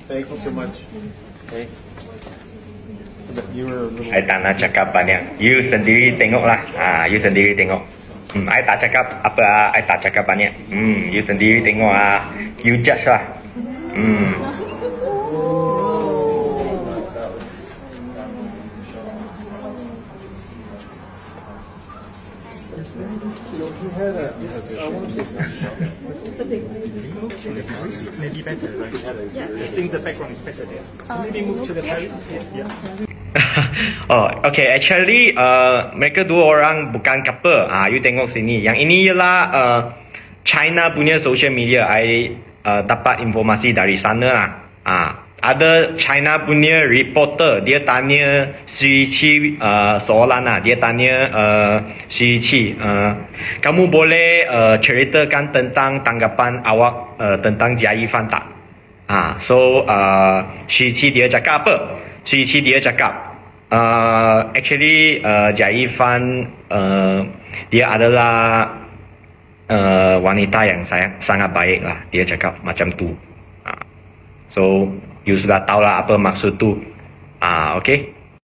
Thank you so much. Okay. You were a little... I tak nak cakap banyak. You sendiri tengoklah. You sendiri tengok. I tak cakap apa. I tak cakap banyak. You sendiri tengok. You judge lah. Maybe better, right? Yeah. I think the background is better there. So maybe move to the terrace. Yeah. Oh, okay. Actually, mereka dua orang bukan couple. You tengok sini. Yang ini ialah China punya social media. I dapat informasi dari sana lah. Ada China punya reporter. Dia tanya Xu Yiqi soalan lah. Dia tanya Xu Yiqi, kamu boleh ceritakan tentang tanggapan awak tentang Jia Yifan tak? So Xu Yiqi dia cakap apa? Xu Yiqi dia cakap, actually Jia Yifan dia adalah wanita yang sangat baik lah. Dia cakap macam tu. So you sudah tahu lah apa maksud tu. Okay.